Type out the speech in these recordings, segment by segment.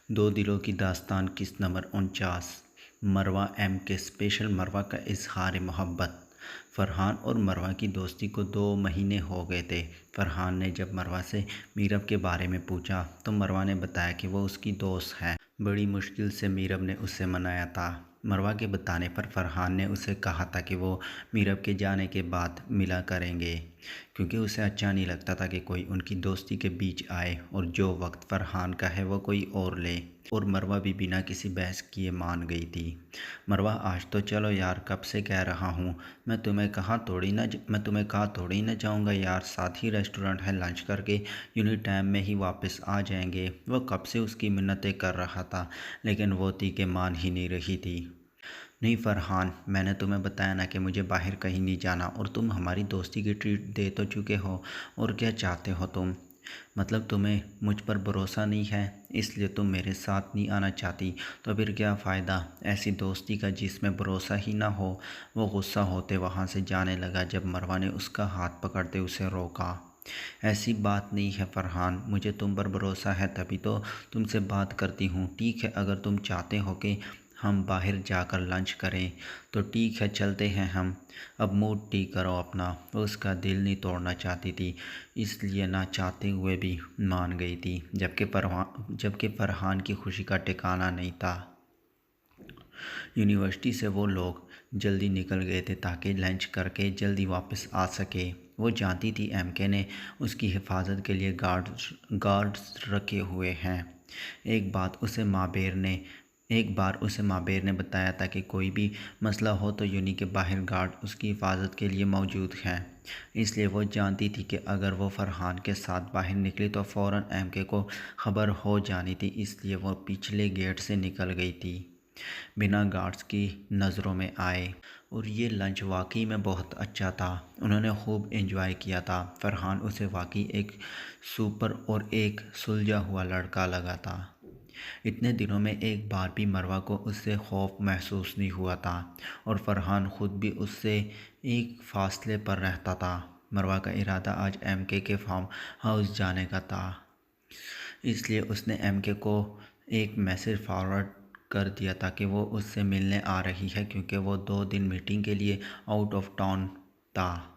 दो दिलों की दास्तान किस्त नंबर 49। मरवा एम के स्पेशल मरवा का इजहार मोहब्बत। फरहान और मरवा की दोस्ती को 2 महीने हो गए थे। फरहान ने जब मरवा से मीरब के बारे में पूछा तो मरवा ने बताया कि वो उसकी दोस्त है। बड़ी मुश्किल से मीरब ने उसे मनाया था। मरवा के बताने पर फरहान ने उसे कहा था कि वो मीरब के जाने के बाद मिला करेंगे, क्योंकि उसे अच्छा नहीं लगता था कि कोई उनकी दोस्ती के बीच आए और जो वक्त फरहान का है वो कोई और ले। और मरवा भी बिना किसी बहस किए मान गई थी। मरवा, आज तो चलो यार, कब से कह रहा हूँ, मैं तुम्हें कहा थोड़ी ना जाऊँगा यार, साथ ही रेस्टोरेंट है, लंच करके यूनिट टाइम में ही वापस आ जाएंगे। वो कब से उसकी मिन्नतें कर रहा था, लेकिन वो ती के मान ही नहीं रही थी। नहीं फरहान, मैंने तुम्हें बताया ना कि मुझे बाहर कहीं नहीं जाना, और तुम हमारी दोस्ती की ट्रीट दे तो चुके हो। और क्या चाहते हो तुम? मतलब तुम्हें मुझ पर भरोसा नहीं है, इसलिए तुम मेरे साथ नहीं आना चाहती। तो फिर क्या फ़ायदा ऐसी दोस्ती का जिसमें भरोसा ही ना हो। वो गुस्सा होते वहाँ से जाने लगा जब मरवा ने उसका हाथ पकड़ते उसे रोका। ऐसी बात नहीं है फरहान, मुझे तुम पर भरोसा है, तभी तो तुमसे बात करती हूँ। ठीक है, अगर तुम चाहते हो कि हम बाहर जाकर लंच करें तो ठीक है, चलते हैं हम। अब मूड ठीक करो अपना। वो उसका दिल नहीं तोड़ना चाहती थी, इसलिए ना चाहते हुए भी मान गई थी। जबकि फरहान की खुशी का ठिकाना नहीं था। यूनिवर्सिटी से वो लोग जल्दी निकल गए थे ताकि लंच करके जल्दी वापस आ सके। वो जानती थी एमके ने उसकी हिफाजत के लिए गार्ड्स रखे हुए हैं। एक बार उसे माबेर ने बताया था कि कोई भी मसला हो तो यूनि के बाहर गार्ड उसकी हिफाजत के लिए मौजूद हैं। इसलिए वो जानती थी कि अगर वो फरहान के साथ बाहर निकली तो फ़ौरन एमके को खबर हो जानी थी, इसलिए वो पिछले गेट से निकल गई थी बिना गार्ड्स की नज़रों में आए। और ये लंच वाकई में बहुत अच्छा था। उन्होंने खूब एंजॉय किया था। फरहान उसे वाकई एक सुपर और एक सुलझा हुआ लड़का लगा था। इतने दिनों में एक बार भी मरवा को उससे खौफ महसूस नहीं हुआ था, और फरहान ख़ुद भी उससे एक फासले पर रहता था। मरवा का इरादा आज एमके के फार्म हाउस जाने का था, इसलिए उसने एमके को एक मैसेज फॉरवर्ड कर दिया था कि वो उससे मिलने आ रही है, क्योंकि वो 2 दिन मीटिंग के लिए आउट ऑफ टाउन था,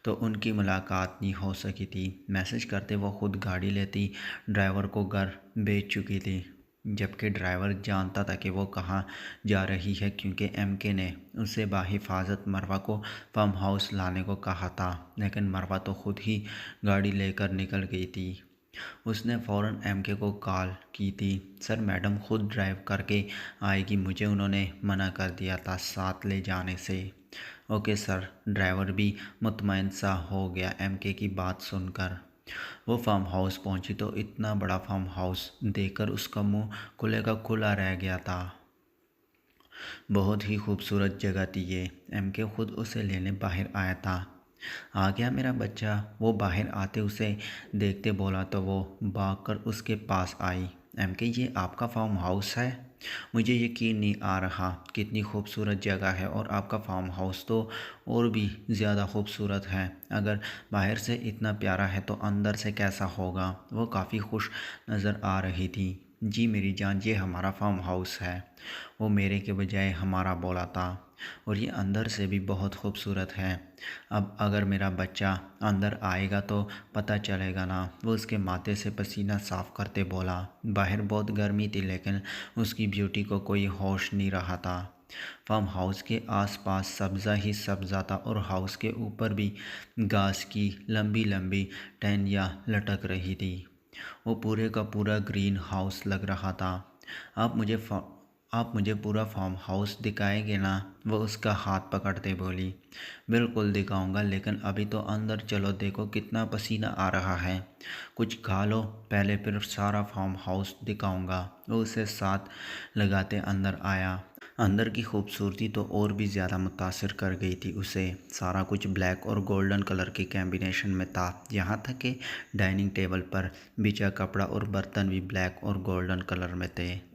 तो उनकी मुलाकात नहीं हो सकी थी। मैसेज करते वो खुद गाड़ी लेती ड्राइवर को घर भेज चुकी थी, जबकि ड्राइवर जानता था कि वो कहाँ जा रही है, क्योंकि एमके ने उसे बाहिफाजत मरवा को फार्म हाउस लाने को कहा था। लेकिन मरवा तो खुद ही गाड़ी लेकर निकल गई थी। उसने फ़ौरन एमके को कॉल की थी। सर, मैडम खुद ड्राइव करके आएगी, मुझे उन्होंने मना कर दिया था साथ ले जाने से। Okay sir. ड्राइवर भी मुतमईन सा हो गया एमके की बात सुनकर। वो फार्म हाउस पहुंची तो इतना बड़ा फार्म हाउस देखकर उसका मुंह खुले का खुला रह गया था। बहुत ही खूबसूरत जगह थी ये। एमके खुद उसे लेने बाहर आया था। आ गया मेरा बच्चा, वो बाहर आते उसे देखते बोला तो वो भागकर उसके पास आई। एमके, ये आपका फार्म हाउस है? मुझे यकीन नहीं आ रहा, कितनी खूबसूरत जगह है, और आपका फार्म हाउस तो और भी ज़्यादा खूबसूरत है। अगर बाहर से इतना प्यारा है तो अंदर से कैसा होगा। वो काफ़ी खुश नज़र आ रही थी। जी मेरी जान, ये हमारा फार्म हाउस है, वो मेरे के बजाय हमारा बोला था, और ये अंदर से भी बहुत खूबसूरत है। अब अगर मेरा बच्चा अंदर आएगा तो पता चलेगा ना। वो उसके माथे से पसीना साफ करते बोला। बाहर बहुत गर्मी थी, लेकिन उसकी ब्यूटी को कोई होश नहीं रहा था। फार्म हाउस के आसपास सब्ज़ा ही सब्ज़ा था, और हाउस के ऊपर भी घास की लंबी लंबी टहनियाँ लटक रही थी। वो पूरे का पूरा ग्रीन हाउस लग रहा था। आप मुझे आप मुझे पूरा फार्म हाउस दिखाएंगे ना? वो उसका हाथ पकड़ते बोली। बिल्कुल दिखाऊंगा, लेकिन अभी तो अंदर चलो, देखो कितना पसीना आ रहा है। कुछ खा लो पहले, फिर सारा फार्म हाउस दिखाऊंगा। वो उसे साथ लगाते अंदर आया। अंदर की खूबसूरती तो और भी ज़्यादा मुतासिर कर गई थी उसे। सारा कुछ ब्लैक और गोल्डन कलर के कॉम्बिनेशन में था। यहाँ तक कि डाइनिंग टेबल पर बिछा कपड़ा और बर्तन भी ब्लैक और गोल्डन कलर में थे।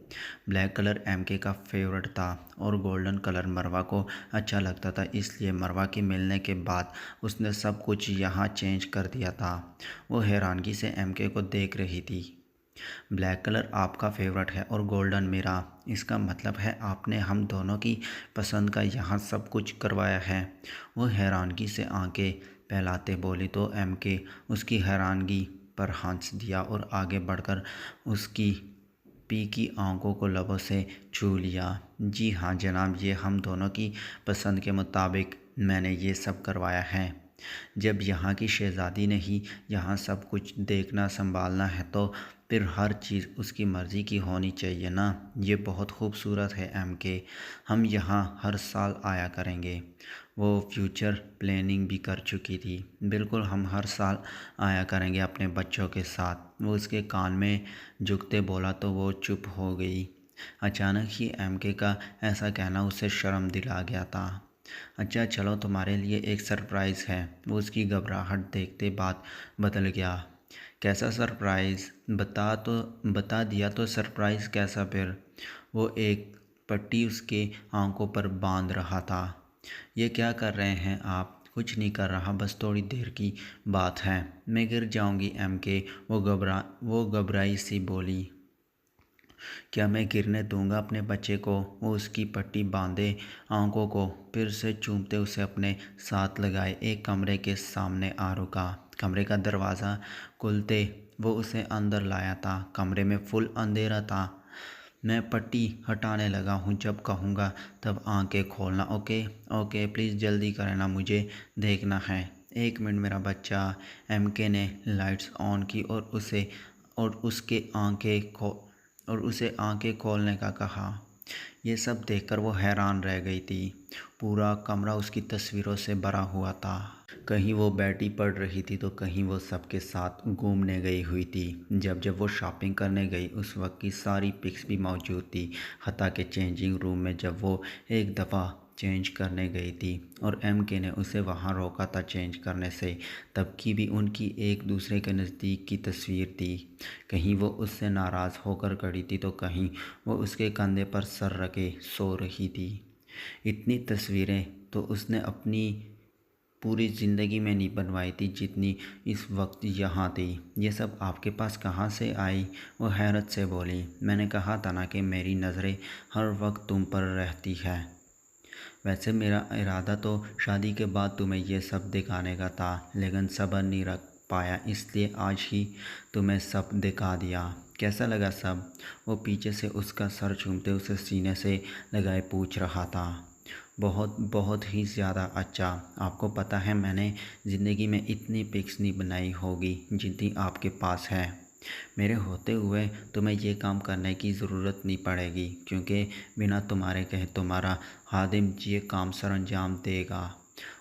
ब्लैक कलर एमके का फेवरेट था, और गोल्डन कलर मरवा को अच्छा लगता था, इसलिए मरवा के मिलने के बाद उसने सब कुछ यहाँ चेंज कर दिया था। वो हैरानगी से एमके को देख रही थी। ब्लैक कलर आपका फेवरेट है और गोल्डन मेरा। इसका मतलब है आपने हम दोनों की पसंद का यहाँ सब कुछ करवाया है। वो हैरानगी से आंखें फैलाते बोली तो एमके उसकी हैरानगी पर हंस दिया और आगे बढ़कर उसकी पी की आंखों को लबों से छू लिया। जी हाँ जनाब, ये हम दोनों की पसंद के मुताबिक मैंने ये सब करवाया है। जब यहाँ की शहज़ादी ने ही यहाँ सब कुछ देखना संभालना है तो फिर हर चीज़ उसकी मर्ज़ी की होनी चाहिए ना। ये बहुत खूबसूरत है एमके, हम यहाँ हर साल आया करेंगे। वो फ्यूचर प्लानिंग भी कर चुकी थी। बिल्कुल, हम हर साल आया करेंगे अपने बच्चों के साथ। वो उसके कान में झुकते बोला तो वो चुप हो गई। अचानक ही एमके का ऐसा कहना उसे शर्म दिला गया था। अच्छा चलो, तुम्हारे लिए एक सरप्राइज़ है। वो उसकी घबराहट देखते बात बदल गया। कैसा सरप्राइज़? बता दिया तो सरप्राइज़ कैसा फिर? वो एक पट्टी उसके आंखों पर बांध रहा था। ये क्या कर रहे हैं आप? कुछ नहीं कर रहा, बस थोड़ी देर की बात है। मैं गिर जाऊंगी एमके, वो घबराई सी बोली। क्या मैं गिरने दूंगा अपने बच्चे को? वो उसकी पट्टी बांधे आंखों को फिर से चूमते उसे अपने साथ लगाए एक कमरे के सामने आ रुका। कमरे का दरवाज़ा खुलते वो उसे अंदर लाया था। कमरे में फुल अंधेरा था। मैं पट्टी हटाने लगा हूँ, जब कहूँगा तब आंखें खोलना। ओके ओके, प्लीज़ जल्दी करना, मुझे देखना है। एक मिनट मेरा बच्चा। एमके ने लाइट्स ऑन की और और उसके आंखें खो और उसे आंखें खोलने का कहा। ये सब देखकर वो हैरान रह गई थी। पूरा कमरा उसकी तस्वीरों से भरा हुआ था। कहीं वो बैठी पढ़ रही थी तो कहीं वो सबके साथ घूमने गई हुई थी। जब जब वो शॉपिंग करने गई उस वक्त की सारी पिक्स भी मौजूद थी। हत्ता के चेंजिंग रूम में जब वो एक दफ़ा चेंज करने गई थी और एमके ने उसे वहाँ रोका था चेंज करने से, तब की भी उनकी एक दूसरे के नज़दीक की तस्वीर थी। कहीं वो उससे नाराज़ होकर खड़ी थी तो कहीं वो उसके कंधे पर सर रखे सो रही थी। इतनी तस्वीरें तो उसने अपनी पूरी ज़िंदगी में नहीं बनवाई थी जितनी इस वक्त यहाँ थी। ये सब आपके पास कहाँ से आई? वो हैरत से बोली। मैंने कहा था ना कि मेरी नज़रें हर वक्त तुम पर रहती है। वैसे मेरा इरादा तो शादी के बाद तुम्हें ये सब दिखाने का था, लेकिन सब्र नहीं रख पाया, इसलिए आज ही तुम्हें सब दिखा दिया। कैसा लगा सब? वो पीछे से उसका सर चूमते उसे सीने से लगाए पूछ रहा था। बहुत बहुत ही ज़्यादा अच्छा। आपको पता है मैंने ज़िंदगी में इतनी पिक्स नहीं बनाई होगी जितनी आपके पास है। मेरे होते हुए तुम्हें ये काम करने की ज़रूरत नहीं पड़ेगी, क्योंकि बिना तुम्हारे कहे तुम्हारा खादिम ये काम सर अंजाम देगा।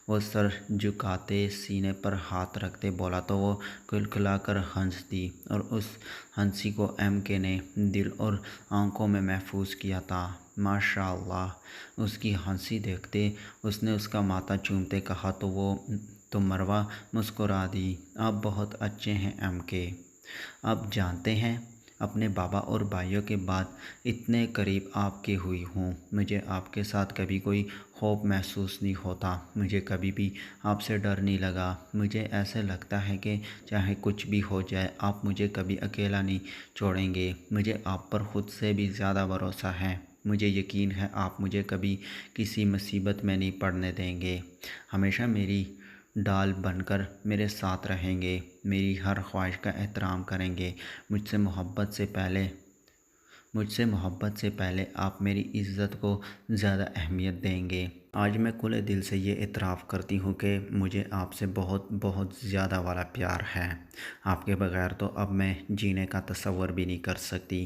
वो सर झुकाते सीने पर हाथ रखते बोला तो वो कुलकुलाकर हंस दी और उस हंसी को एमके ने दिल और आंखों में महफूज किया था। माशाअल्लाह, उसकी हंसी देखते उसने उसका माथा चूमते कहा तो मरवा मुस्कुरा दी। आप बहुत अच्छे हैं एमके। आप जानते हैं, अपने बाबा और भाइयों के बाद इतने करीब आपके हुई हूँ। मुझे आपके साथ कभी कोई खौफ महसूस नहीं होता। मुझे कभी भी आपसे डर नहीं लगा। मुझे ऐसे लगता है कि चाहे कुछ भी हो जाए आप मुझे कभी अकेला नहीं छोड़ेंगे। मुझे आप पर ख़ुद से भी ज़्यादा भरोसा है। मुझे यकीन है आप मुझे कभी किसी मुसीबत में नहीं पड़ने देंगे। हमेशा मेरी डाल बनकर मेरे साथ रहेंगे। मेरी हर ख्वाहिश का एहतराम करेंगे। मुझसे मोहब्बत से पहले आप मेरी इज़्ज़त को ज़्यादा अहमियत देंगे। आज मैं खुले दिल से ये इतराफ़ करती हूँ कि मुझे आपसे बहुत बहुत ज़्यादा वाला प्यार है। आपके बग़ैर तो अब मैं जीने का तसव्वुर भी नहीं कर सकती।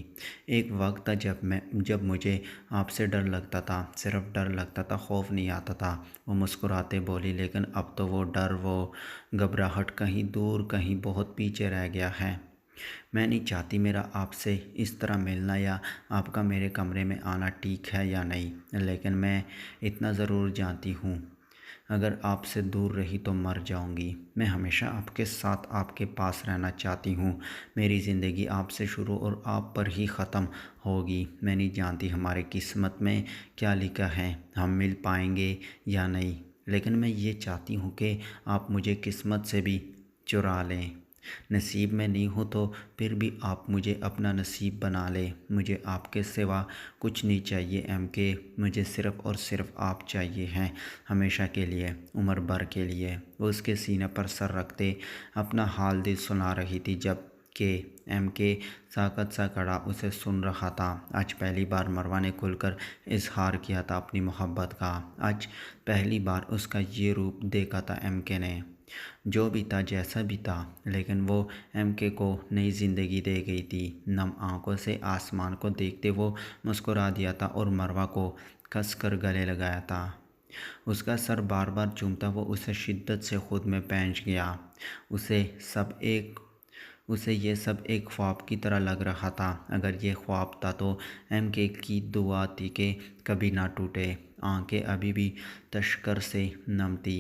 एक वक्त था जब मुझे आपसे डर लगता था, सिर्फ़ डर लगता था, खौफ नहीं आता था। वो मुस्कुराते बोली। लेकिन अब तो वो डर, वो घबराहट कहीं दूर, कहीं बहुत पीछे रह गया है। मैं नहीं चाहती मेरा आपसे इस तरह मिलना या आपका मेरे कमरे में आना ठीक है या नहीं, लेकिन मैं इतना ज़रूर जानती हूँ, अगर आपसे दूर रही तो मर जाऊँगी। मैं हमेशा आपके साथ, आपके पास रहना चाहती हूँ। मेरी ज़िंदगी आपसे शुरू और आप पर ही ख़त्म होगी। मैं नहीं जानती हमारे किस्मत में क्या लिखा है, हम मिल पाएंगे या नहीं, लेकिन मैं ये चाहती हूँ कि आप मुझे किस्मत से भी चुरा लें। नसीब में नहीं हूँ तो फिर भी आप मुझे अपना नसीब बना ले। मुझे आपके सिवा कुछ नहीं चाहिए MK, मुझे सिर्फ़ और सिर्फ आप चाहिए हैं, हमेशा के लिए, उम्र भर के लिए। वो उसके सीने पर सर रखते अपना हाल दिल सुना रही थी, जब के MK साकत सा खड़ा उसे सुन रहा था। आज पहली बार मरवा ने खुलकर इजहार किया था अपनी मोहब्बत का। आज पहली बार उसका ये रूप देखा था MK ने। जो भी था, जैसा भी था, लेकिन वो MK को नई ज़िंदगी दे गई थी। नम आंखों से आसमान को देखते वो मुस्कुरा दिया था और मरवा को कसकर गले लगाया था। उसका सर बार बार चूमता वो उसे शिद्दत से खुद में पैंच गया। उसे सब एक उसे ये सब एक ख्वाब की तरह लग रहा था। अगर ये ख्वाब था तो MK की दुआ थी कि कभी ना टूटे। आंखें अभी भी तश्कर से नम थी।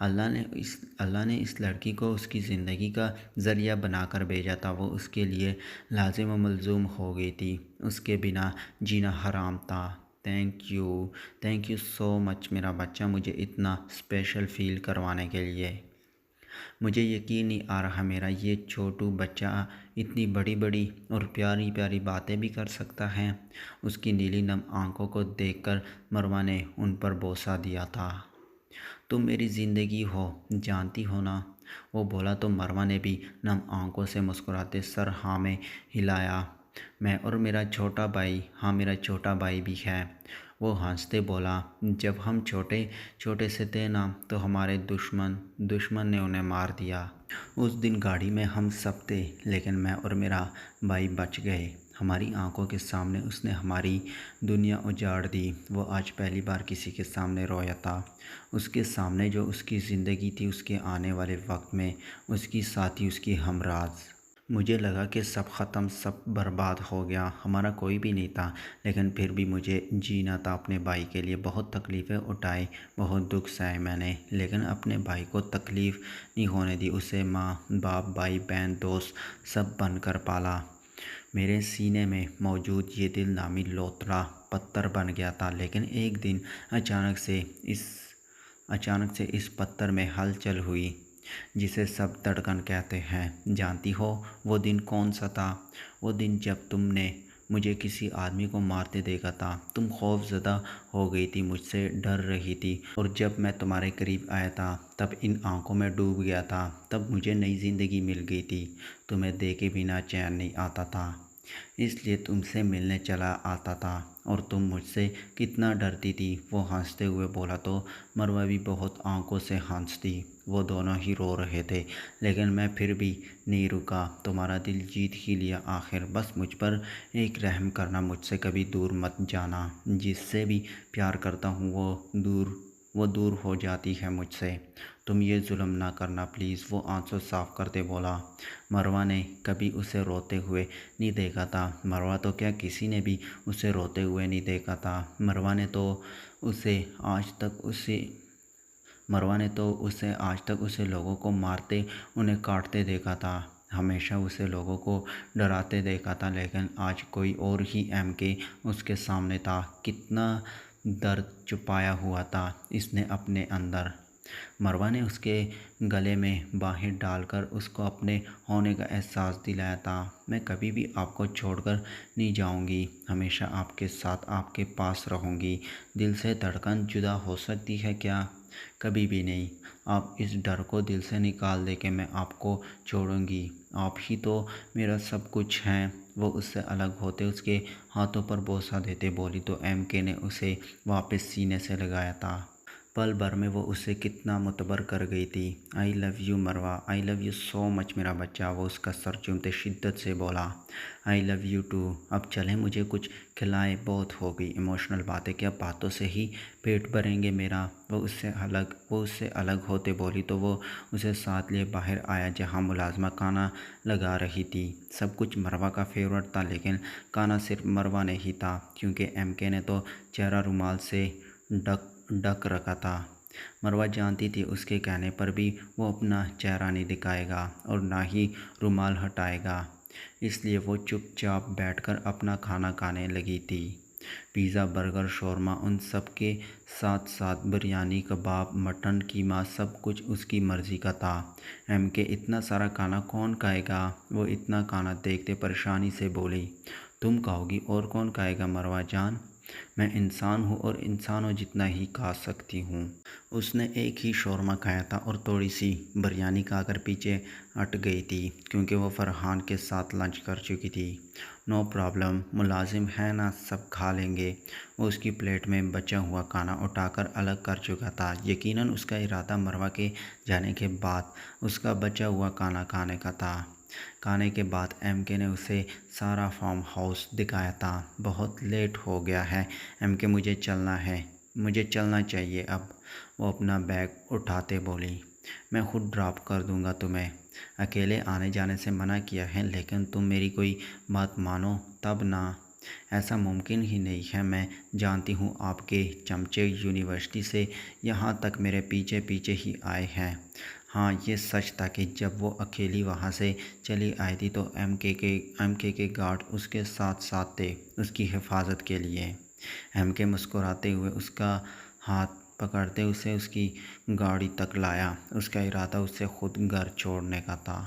अल्लाह ने इस लड़की को उसकी ज़िंदगी का ज़रिया बनाकर भेजा था। वो उसके लिए लाजिम व मलजूम हो गई थी। उसके बिना जीना हराम था। थैंक यू सो मच मेरा बच्चा, मुझे इतना स्पेशल फ़ील करवाने के लिए। मुझे यकीन नहीं आ रहा मेरा ये छोटू बच्चा इतनी बड़ी बड़ी और प्यारी प्यारी बातें भी कर सकता है। उसकी नीली नम आंखों को देखकर मरवा ने उन पर बोसा दिया था। तुम मेरी ज़िंदगी हो, जानती हो ना, वो बोला तो मरवा ने भी नम आंखों से मुस्कुराते सर हाँ में हिलाया। मैं और मेरा छोटा भाई, हाँ मेरा छोटा भाई भी है। वो हंसते बोला, जब हम छोटे छोटे से थे ना तो हमारे दुश्मन ने उन्हें मार दिया। उस दिन गाड़ी में हम सब थे, लेकिन मैं और मेरा भाई बच गए। हमारी आंखों के सामने उसने हमारी दुनिया उजाड़ दी। वो आज पहली बार किसी के सामने रोया था। उसके सामने जो उसकी ज़िंदगी थी, उसके आने वाले वक्त में उसकी साथी, उसकी हमराज। मुझे लगा कि सब ख़त्म, सब बर्बाद हो गया, हमारा कोई भी नहीं था। लेकिन फिर भी मुझे जीना था अपने भाई के लिए। बहुत तकलीफ़ें उठाई, बहुत दुख सहे मैंने, लेकिन अपने भाई को तकलीफ़ नहीं होने दी। उसे माँ बाप भाई बहन दोस्त सब बनकर पाला। मेरे सीने में मौजूद ये दिल नामी लोथड़ा पत्थर बन गया था। लेकिन एक दिन अचानक से इस पत्थर में हलचल हुई, जिसे सब धड़कन कहते हैं। जानती हो वो दिन कौन सा था? वो दिन जब तुमने मुझे किसी आदमी को मारते देखा था। तुम खौफज़दा हो गई थी, मुझसे डर रही थी, और जब मैं तुम्हारे करीब आया था तब इन आंखों में डूब गया था। तब मुझे नई ज़िंदगी मिल गई थी। तुम्हें देखे बिना चैन नहीं आता था, इसलिए तुमसे मिलने चला आता था। और तुम मुझसे कितना डरती थी। वो हंसते हुए बोला तो मरवा भी बहुत आंखों से हंसती। वो दोनों ही रो रहे थे, लेकिन मैं फिर भी नहीं रुका। तुम्हारा दिल जीत ही लिया आखिर। बस मुझ पर एक रहम करना, मुझसे कभी दूर मत जाना। जिससे भी प्यार करता हूँ वो दूर हो जाती है मुझसे। तुम ये जुल्म ना करना प्लीज़। वो आंसू साफ करते बोला। मरवा ने कभी उसे रोते हुए नहीं देखा था। मरवा तो क्या, किसी ने भी उसे रोते हुए नहीं देखा था। मरवा ने तो उसे आज तक उसे लोगों को मारते, उन्हें काटते देखा था। हमेशा उसे लोगों को डराते देखा था। लेकिन आज कोई और ही MK उसके सामने था। कितना दर्द छुपाया हुआ था इसने अपने अंदर। मरवा ने उसके गले में बाहें डालकर उसको अपने होने का एहसास दिलाया था। मैं कभी भी आपको छोड़कर नहीं जाऊंगी, हमेशा आपके साथ, आपके पास रहूंगी। दिल से धड़कन जुदा हो सकती है क्या? कभी भी नहीं। आप इस डर को दिल से निकाल दे कि मैं आपको छोड़ूंगी। आप ही तो मेरा सब कुछ हैं। वो उससे अलग होते उसके हाथों पर बोसा देते बोली तो MK ने उसे वापस सीने से लगाया था। पल भर में वो उसे कितना मुतबर कर गई थी। आई love you Marwa, I love you so much मेरा बच्चा। वो उसका सर चूमते शिद्दत से बोला। I love you too. अब चलें, मुझे कुछ खिलाए, बहुत हो गई इमोशनल बातें, क्या बातों से ही पेट भरेंगे मेरा? वो उससे अलग होते बोली तो वो उसे साथ लिए बाहर आया, जहाँ मुलाजमा खाना लगा रही थी। सब कुछ मरवा का फेवरेट था, लेकिन खाना सिर्फ मरवा नहीं था, क्योंकि MK ने तो चेहरा रुमाल से ढक रखा था। मरवा जानती थी उसके कहने पर भी वो अपना चेहरा नहीं दिखाएगा और ना ही रुमाल हटाएगा। इसलिए वो चुपचाप बैठकर अपना खाना खाने लगी थी। पिज़्ज़ा, बर्गर, शौरमा, उन सब के साथ साथ बिरयानी, कबाब, मटन, कीमा सब कुछ उसकी मर्ज़ी का था। एमके इतना सारा खाना कौन खाएगा? वो इतना खाना देखते परेशानी से बोली, तुम खाओगी और कौन खाएगा मरवा जान? मैं इंसान हूँ और इंसानों जितना ही खा सकती हूँ। उसने एक ही शौरमा खाया था और थोड़ी सी बिरयानी खाकर पीछे हट गई थी क्योंकि वो फरहान के साथ लंच कर चुकी थी। नो प्रॉब्लम, मुलाजिम है ना, सब खा लेंगे। वो उसकी प्लेट में बचा हुआ खाना उठाकर अलग कर चुका था। यकीनन उसका इरादा मरवा के जाने के बाद उसका बचा हुआ खाना खाने का था। खाने के बाद एमके ने उसे सारा फार्म हाउस दिखाया था। बहुत लेट हो गया है एमके, मुझे चलना है, मुझे चलना चाहिए अब। वो अपना बैग उठाते बोली, मैं खुद ड्रॉप कर दूंगा तुम्हें। अकेले आने जाने से मना किया है, लेकिन तुम मेरी कोई बात मानो तब ना। ऐसा मुमकिन ही नहीं है। मैं जानती हूँ आपके चमचे यूनिवर्सिटी से यहाँ तक मेरे पीछे पीछे ही आए हैं। हाँ, ये सच था कि जब वो अकेली वहाँ से चली आई थी तो एमके के गार्ड उसके साथ साथ थे उसकी हिफाजत के लिए। एमके मुस्कुराते हुए उसका हाथ पकड़ते उसे उसकी गाड़ी तक लाया। उसका इरादा उसे खुद घर छोड़ने का था।